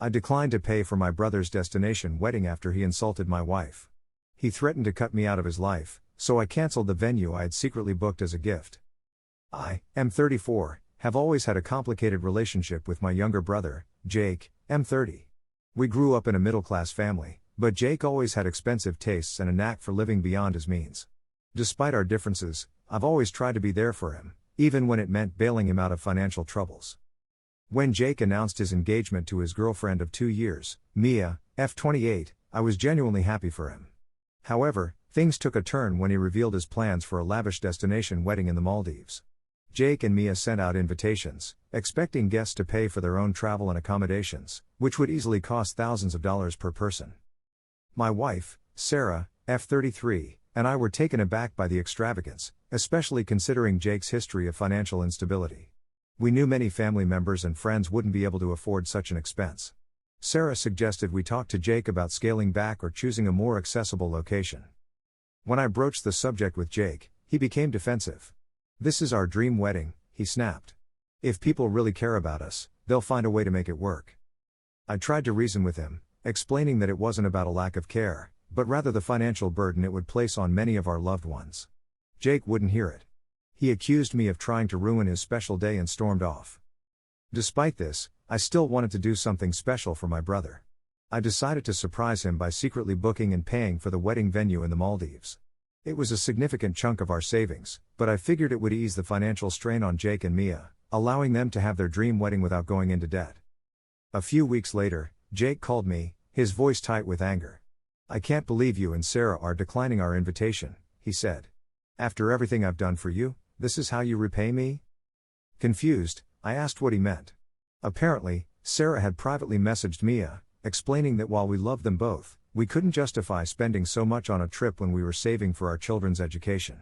I declined to pay for my brother's destination wedding after he insulted my wife. He threatened to cut me out of his life, so I cancelled the venue I had secretly booked as a gift. I am 34, have always had a complicated relationship with my younger brother, Jake, am 30. We grew up in a middle-class family, but Jake always had expensive tastes and a knack for living beyond his means. Despite our differences, I've always tried to be there for him, even when it meant bailing him out of financial troubles. When Jake announced his engagement to his girlfriend of 2 years, Mia, F28, I was genuinely happy for him. However, things took a turn when he revealed his plans for a lavish destination wedding in the Maldives. Jake and Mia sent out invitations, expecting guests to pay for their own travel and accommodations, which would easily cost thousands of dollars per person. My wife, Sarah, F33, and I were taken aback by the extravagance, especially considering Jake's history of financial instability. We knew many family members and friends wouldn't be able to afford such an expense. Sarah suggested we talk to Jake about scaling back or choosing a more accessible location. When I broached the subject with Jake, he became defensive. "This is our dream wedding," he snapped. "If people really care about us, they'll find a way to make it work." I tried to reason with him, explaining that it wasn't about a lack of care, but rather the financial burden it would place on many of our loved ones. Jake wouldn't hear it. He accused me of trying to ruin his special day and stormed off. Despite this, I still wanted to do something special for my brother. I decided to surprise him by secretly booking and paying for the wedding venue in the Maldives. It was a significant chunk of our savings, but I figured it would ease the financial strain on Jake and Mia, allowing them to have their dream wedding without going into debt. A few weeks later, Jake called me, his voice tight with anger. "I can't believe you and Sarah are declining our invitation," he said. "After everything I've done for you, this is how you repay me?" Confused, I asked what he meant. Apparently, Sarah had privately messaged Mia, explaining that while we loved them both, we couldn't justify spending so much on a trip when we were saving for our children's education.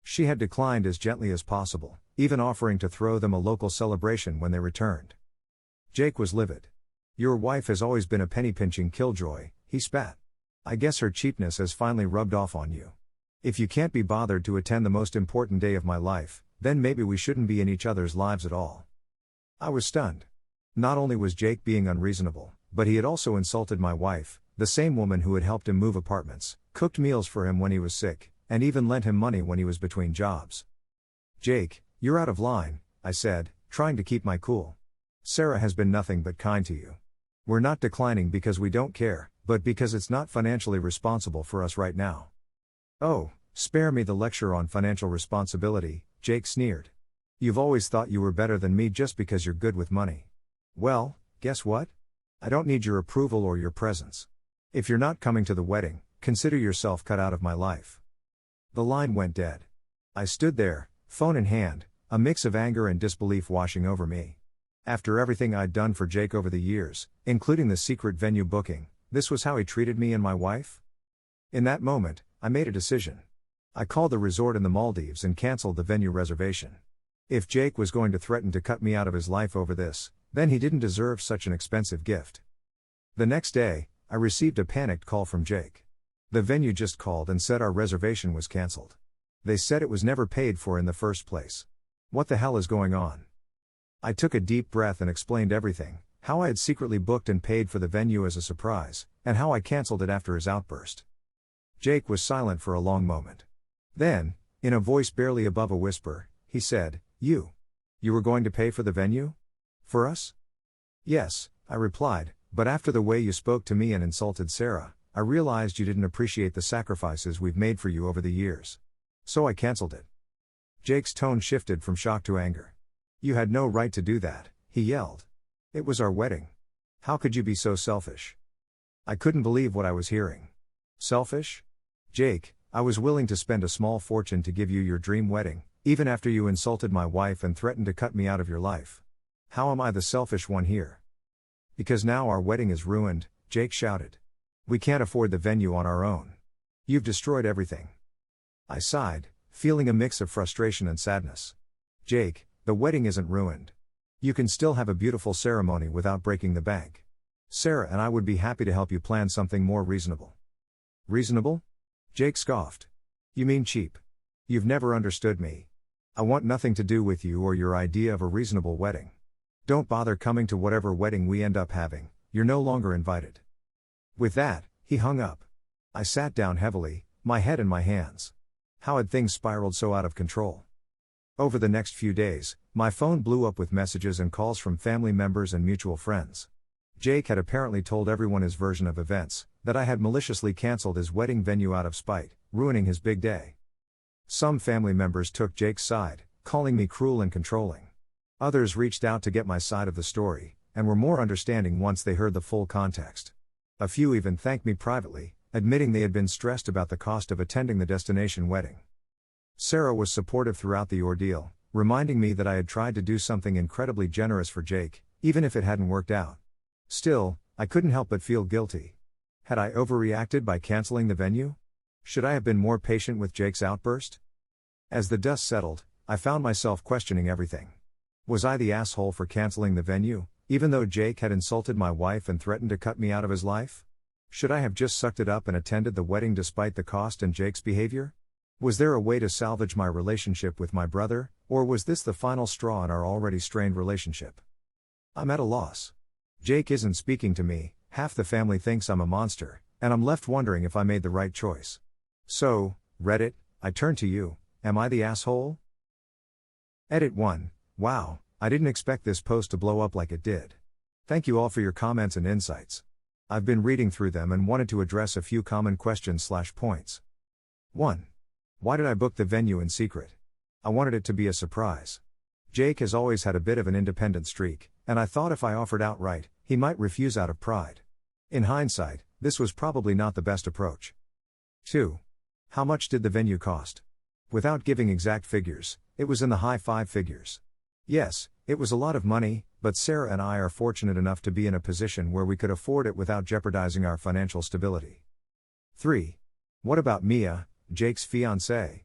She had declined as gently as possible, even offering to throw them a local celebration when they returned. Jake was livid. "Your wife has always been a penny-pinching killjoy," he spat. "I guess her cheapness has finally rubbed off on you. If you can't be bothered to attend the most important day of my life, then maybe we shouldn't be in each other's lives at all." I was stunned. Not only was Jake being unreasonable, but he had also insulted my wife, the same woman who had helped him move apartments, cooked meals for him when he was sick, and even lent him money when he was between jobs. "Jake, you're out of line," I said, trying to keep my cool. "Sarah has been nothing but kind to you. We're not declining because we don't care, but because it's not financially responsible for us right now." "Oh, spare me the lecture on financial responsibility," Jake sneered. "You've always thought you were better than me just because you're good with money. Well, guess what? I don't need your approval or your presence. If you're not coming to the wedding, consider yourself cut out of my life." The line went dead. I stood there, phone in hand, a mix of anger and disbelief washing over me. After everything I'd done for Jake over the years, including the secret venue booking, this was how he treated me and my wife? In that moment, I made a decision. I called the resort in the Maldives and canceled the venue reservation. If Jake was going to threaten to cut me out of his life over this, then he didn't deserve such an expensive gift. The next day, I received a panicked call from Jake. The venue just called and said our reservation was canceled. They said it was never paid for in the first place. What the hell is going on? I took a deep breath and explained everything, how I had secretly booked and paid for the venue as a surprise, and how I canceled it after his outburst. Jake was silent for a long moment. Then, in a voice barely above a whisper, he said, You were going to pay for the venue? For us?" "Yes," I replied, "but after the way you spoke to me and insulted Sarah, I realized you didn't appreciate the sacrifices we've made for you over the years. So I canceled it." Jake's tone shifted from shock to anger. "You had no right to do that," he yelled. "It was our wedding. How could you be so selfish?" I couldn't believe what I was hearing. Selfish? Jake, I was willing to spend a small fortune to give you your dream wedding, even after you insulted my wife and threatened to cut me out of your life. How am I the selfish one here? "Because now our wedding is ruined," Jake shouted. "We can't afford the venue on our own. You've destroyed everything." I sighed, feeling a mix of frustration and sadness. "Jake, the wedding isn't ruined. You can still have a beautiful ceremony without breaking the bank. Sarah and I would be happy to help you plan something more reasonable." "Reasonable?" Jake scoffed. "You mean cheap. You've never understood me. I want nothing to do with you or your idea of a reasonable wedding. Don't bother coming to whatever wedding we end up having. you're no longer invited." With that, he hung up. I sat down heavily, my head in my hands. How had things spiraled so out of control? Over the next few days, my phone blew up with messages and calls from family members and mutual friends. Jake had apparently told everyone his version of events, that I had maliciously cancelled his wedding venue out of spite, ruining his big day. Some family members took Jake's side, calling me cruel and controlling. Others reached out to get my side of the story, and were more understanding once they heard the full context. A few even thanked me privately, admitting they had been stressed about the cost of attending the destination wedding. Sarah was supportive throughout the ordeal, reminding me that I had tried to do something incredibly generous for Jake, even if it hadn't worked out. Still, I couldn't help but feel guilty. Had I overreacted by canceling the venue? Should I have been more patient with Jake's outburst? As the dust settled, I found myself questioning everything. Was I the asshole for canceling the venue, even though Jake had insulted my wife and threatened to cut me out of his life? Should I have just sucked it up and attended the wedding despite the cost and Jake's behavior? Was there a way to salvage my relationship with my brother, or was this the final straw in our already strained relationship? I'm at a loss. Jake isn't speaking to me, half the family thinks I'm a monster, and I'm left wondering if I made the right choice. So, Reddit, I turn to you, am I the asshole? Edit 1. Wow, I didn't expect this post to blow up like it did. Thank you all for your comments and insights. I've been reading through them and wanted to address a few common questions/points. 1. Why did I book the venue in secret? I wanted it to be a surprise. Jake has always had a bit of an independent streak, and I thought if I offered outright, he might refuse out of pride. In hindsight, this was probably not the best approach. 2. How much did the venue cost? Without giving exact figures, it was in the high 5 figures. Yes, it was a lot of money, but Sarah and I are fortunate enough to be in a position where we could afford it without jeopardizing our financial stability. 3. What about Mia, Jake's fiancée?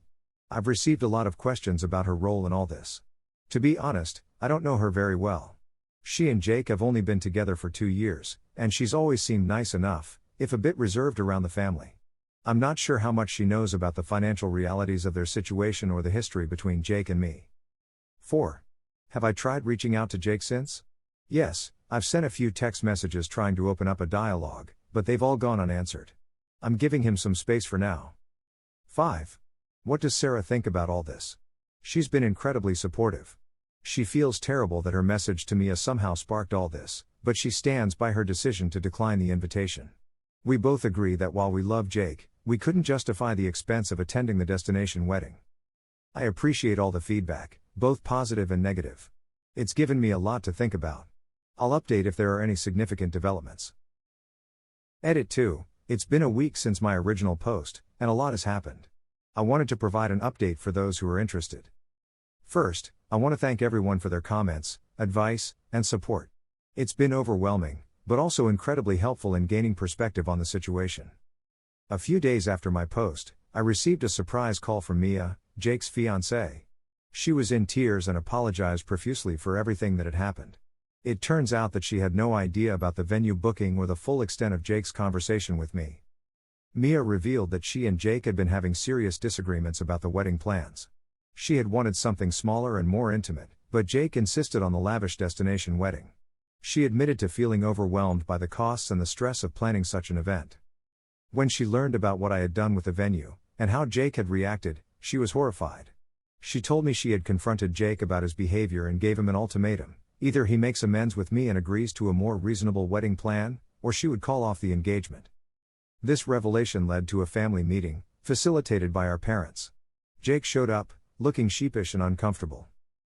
I've received a lot of questions about her role in all this. To be honest, I don't know her very well. She and Jake have only been together for 2 years, and she's always seemed nice enough, if a bit reserved around the family. I'm not sure how much she knows about the financial realities of their situation or the history between Jake and me. 4. Have I tried reaching out to Jake since? Yes, I've sent a few text messages trying to open up a dialogue, but they've all gone unanswered. I'm giving him some space for now. 5. What does Sarah think about all this? She's been incredibly supportive. She feels terrible that her message to Mia somehow sparked all this, but she stands by her decision to decline the invitation. We both agree that while we love Jake, we couldn't justify the expense of attending the destination wedding. I appreciate all the feedback, both positive and negative. It's given me a lot to think about. I'll update if there are any significant developments. Edit 2. It's been a week since my original post, and a lot has happened. I wanted to provide an update for those who are interested. First, I want to thank everyone for their comments, advice, and support. It's been overwhelming, but also incredibly helpful in gaining perspective on the situation. A few days after my post, I received a surprise call from Mia, Jake's fiancée. She was in tears and apologized profusely for everything that had happened. It turns out that she had no idea about the venue booking or the full extent of Jake's conversation with me. Mia revealed that she and Jake had been having serious disagreements about the wedding plans. She had wanted something smaller and more intimate, but Jake insisted on the lavish destination wedding. She admitted to feeling overwhelmed by the costs and the stress of planning such an event. When she learned about what I had done with the venue, and how Jake had reacted, she was horrified. She told me she had confronted Jake about his behavior and gave him an ultimatum: either he makes amends with me and agrees to a more reasonable wedding plan, or she would call off the engagement. This revelation led to a family meeting, facilitated by our parents. Jake showed up, looking sheepish and uncomfortable.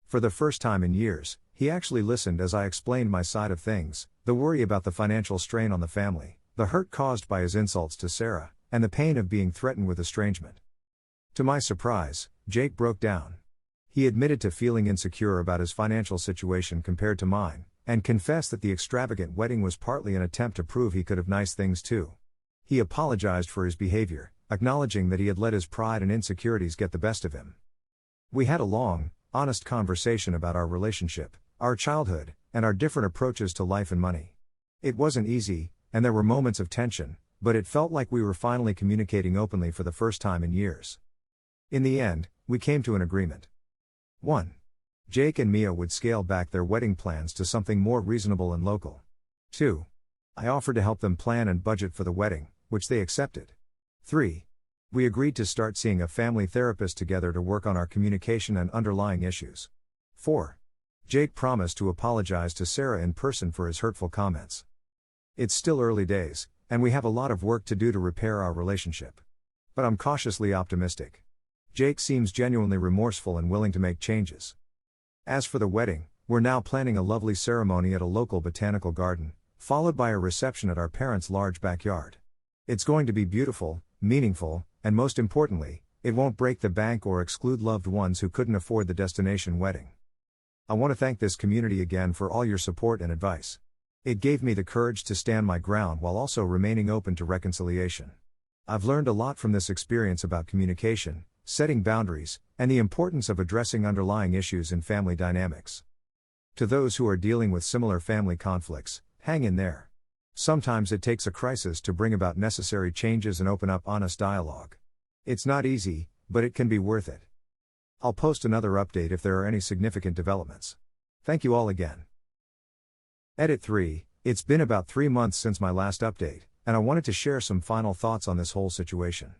For the first time in years, he actually listened as I explained my side of things, the worry about the financial strain on the family, the hurt caused by his insults to Sarah, and the pain of being threatened with estrangement. To my surprise, Jake broke down. He admitted to feeling insecure about his financial situation compared to mine, and confessed that the extravagant wedding was partly an attempt to prove he could have nice things too. He apologized for his behavior, acknowledging that he had let his pride and insecurities get the best of him. We had a long, honest conversation about our relationship, our childhood, and our different approaches to life and money. It wasn't easy, and there were moments of tension, but it felt like we were finally communicating openly for the first time in years. In the end, we came to an agreement. 1. Jake and Mia would scale back their wedding plans to something more reasonable and local. 2. I offered to help them plan and budget for the wedding, which they accepted. 3. We agreed to start seeing a family therapist together to work on our communication and underlying issues. 4. Jake promised to apologize to Sarah in person for his hurtful comments. It's still early days, and we have a lot of work to do to repair our relationship. But I'm cautiously optimistic. Jake seems genuinely remorseful and willing to make changes. As for the wedding, we're now planning a lovely ceremony at a local botanical garden, followed by a reception at our parents' large backyard. It's going to be beautiful, meaningful, and most importantly, it won't break the bank or exclude loved ones who couldn't afford the destination wedding. I want to thank this community again for all your support and advice. It gave me the courage to stand my ground while also remaining open to reconciliation. I've learned a lot from this experience about communication, setting boundaries, and the importance of addressing underlying issues in family dynamics. To those who are dealing with similar family conflicts, hang in there. Sometimes it takes a crisis to bring about necessary changes and open up honest dialogue. It's not easy, but it can be worth it. I'll post another update if there are any significant developments. Thank you all again. Edit 3. It's been about 3 months since my last update, and I wanted to share some final thoughts on this whole situation.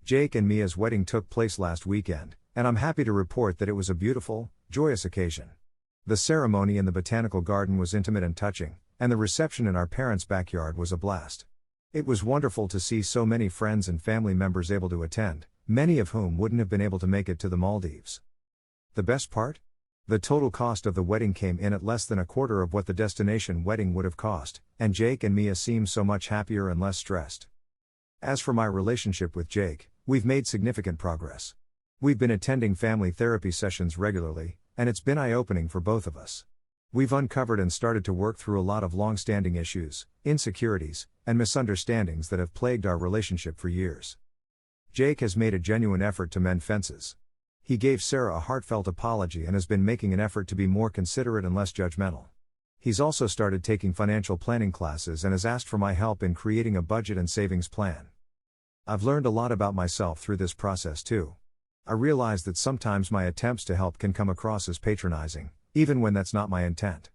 Jake and Mia's wedding took place last weekend, and I'm happy to report that it was a beautiful, joyous occasion. The ceremony in the botanical garden was intimate and touching, and the reception in our parents' backyard was a blast. It was wonderful to see so many friends and family members able to attend, many of whom wouldn't have been able to make it to the Maldives. The best part? The total cost of the wedding came in at less than a quarter of what the destination wedding would have cost, and Jake and Mia seem so much happier and less stressed. As for my relationship with Jake, we've made significant progress. We've been attending family therapy sessions regularly, and it's been eye-opening for both of us. We've uncovered and started to work through a lot of long-standing issues, insecurities, and misunderstandings that have plagued our relationship for years. Jake has made a genuine effort to mend fences. He gave Sarah a heartfelt apology and has been making an effort to be more considerate and less judgmental. He's also started taking financial planning classes and has asked for my help in creating a budget and savings plan. I've learned a lot about myself through this process too. I realize that sometimes my attempts to help can come across as patronizing, even when that's not my intent.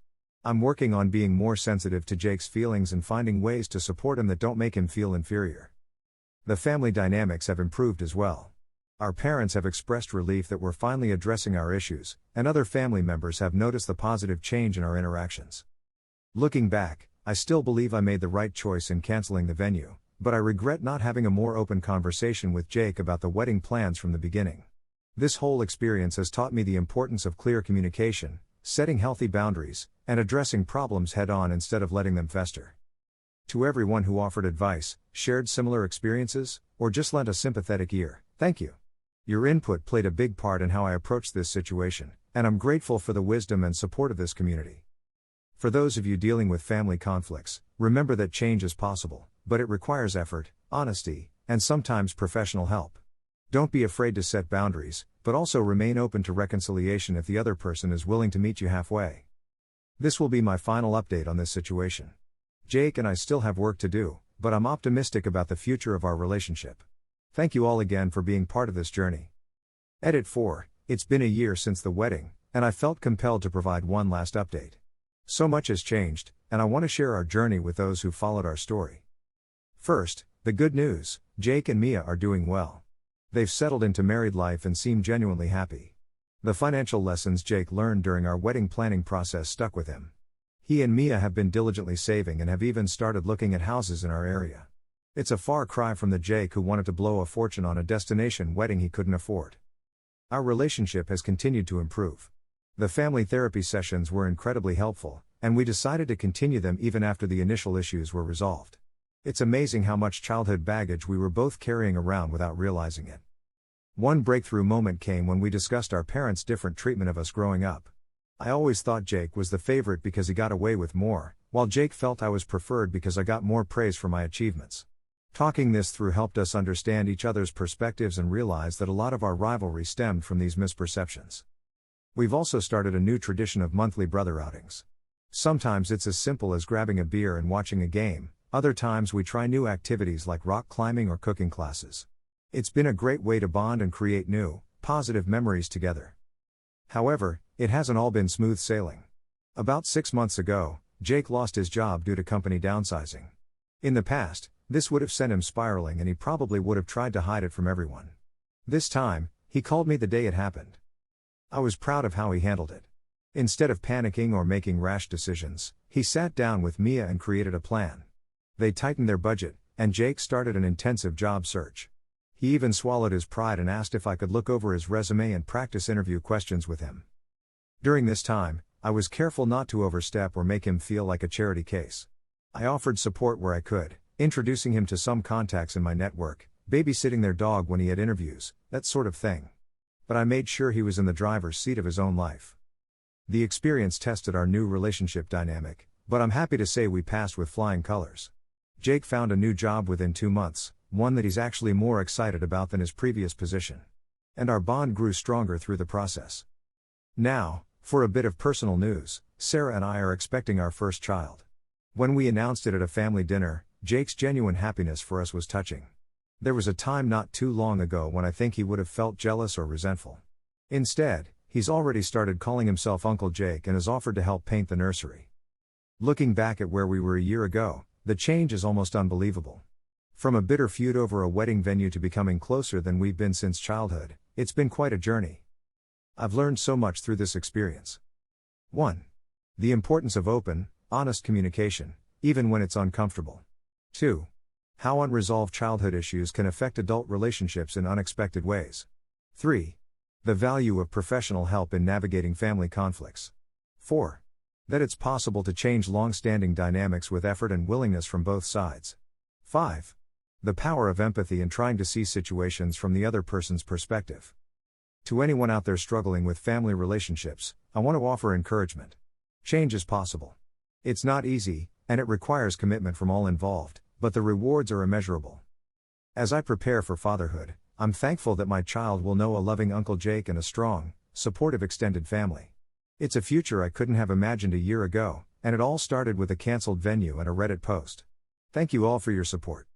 I'm working on being more sensitive to Jake's feelings and finding ways to support him that don't make him feel inferior. The family dynamics have improved as well. Our parents have expressed relief that we're finally addressing our issues, and other family members have noticed the positive change in our interactions. Looking back, I still believe I made the right choice in canceling the venue, but I regret not having a more open conversation with Jake about the wedding plans from the beginning. This whole experience has taught me the importance of clear communication, setting healthy boundaries, and addressing problems head-on instead of letting them fester. To everyone who offered advice, shared similar experiences, or just lent a sympathetic ear, thank you. Your input played a big part in how I approached this situation, and I'm grateful for the wisdom and support of this community. For those of you dealing with family conflicts, remember that change is possible, but it requires effort, honesty, and sometimes professional help. Don't be afraid to set boundaries, but also remain open to reconciliation if the other person is willing to meet you halfway. This will be my final update on this situation. Jake and I still have work to do, but I'm optimistic about the future of our relationship. Thank you all again for being part of this journey. Edit 4. It's been a year since the wedding, and I felt compelled to provide one last update. So much has changed, and I want to share our journey with those who followed our story. First, the good news: Jake and Mia are doing well. They've settled into married life and seem genuinely happy. The financial lessons Jake learned during our wedding planning process stuck with him. He and Mia have been diligently saving and have even started looking at houses in our area. It's a far cry from the Jake who wanted to blow a fortune on a destination wedding he couldn't afford. Our relationship has continued to improve. The family therapy sessions were incredibly helpful, and we decided to continue them even after the initial issues were resolved. It's amazing how much childhood baggage we were both carrying around without realizing it. One breakthrough moment came when we discussed our parents' different treatment of us growing up. I always thought Jake was the favorite because he got away with more, while Jake felt I was preferred because I got more praise for my achievements. Talking this through helped us understand each other's perspectives and realize that a lot of our rivalry stemmed from these misperceptions. We've also started a new tradition of monthly brother outings. Sometimes it's as simple as grabbing a beer and watching a game, other times we try new activities like rock climbing or cooking classes. It's been a great way to bond and create new, positive memories together. However, it hasn't all been smooth sailing. About 6 months ago, Jake lost his job due to company downsizing. In the past, this would have sent him spiraling and he probably would have tried to hide it from everyone. This time, he called me the day it happened. I was proud of how he handled it. Instead of panicking or making rash decisions, he sat down with Mia and created a plan. They tightened their budget, and Jake started an intensive job search. He even swallowed his pride and asked if I could look over his resume and practice interview questions with him. During this time, I was careful not to overstep or make him feel like a charity case. I offered support where I could, introducing him to some contacts in my network, babysitting their dog when he had interviews, that sort of thing. But I made sure he was in the driver's seat of his own life. The experience tested our new relationship dynamic, but I'm happy to say we passed with flying colors. Jake found a new job within 2 months, one that he's actually more excited about than his previous position. And our bond grew stronger through the process. Now, for a bit of personal news, Sarah and I are expecting our first child. When we announced it at a family dinner, Jake's genuine happiness for us was touching. There was a time not too long ago when I think he would have felt jealous or resentful. Instead, he's already started calling himself Uncle Jake and has offered to help paint the nursery. Looking back at where we were a year ago, the change is almost unbelievable. From a bitter feud over a wedding venue to becoming closer than we've been since childhood, it's been quite a journey. I've learned so much through this experience. 1. The importance of open, honest communication, even when it's uncomfortable. 2. How unresolved childhood issues can affect adult relationships in unexpected ways. 3. The value of professional help in navigating family conflicts. 4. That it's possible to change long-standing dynamics with effort and willingness from both sides. 5. The power of empathy in trying to see situations from the other person's perspective. To anyone out there struggling with family relationships, I want to offer encouragement. Change is possible. It's not easy, and it requires commitment from all involved, but the rewards are immeasurable. As I prepare for fatherhood, I'm thankful that my child will know a loving Uncle Jake and a strong, supportive extended family. It's a future I couldn't have imagined a year ago, and it all started with a canceled venue and a Reddit post. Thank you all for your support.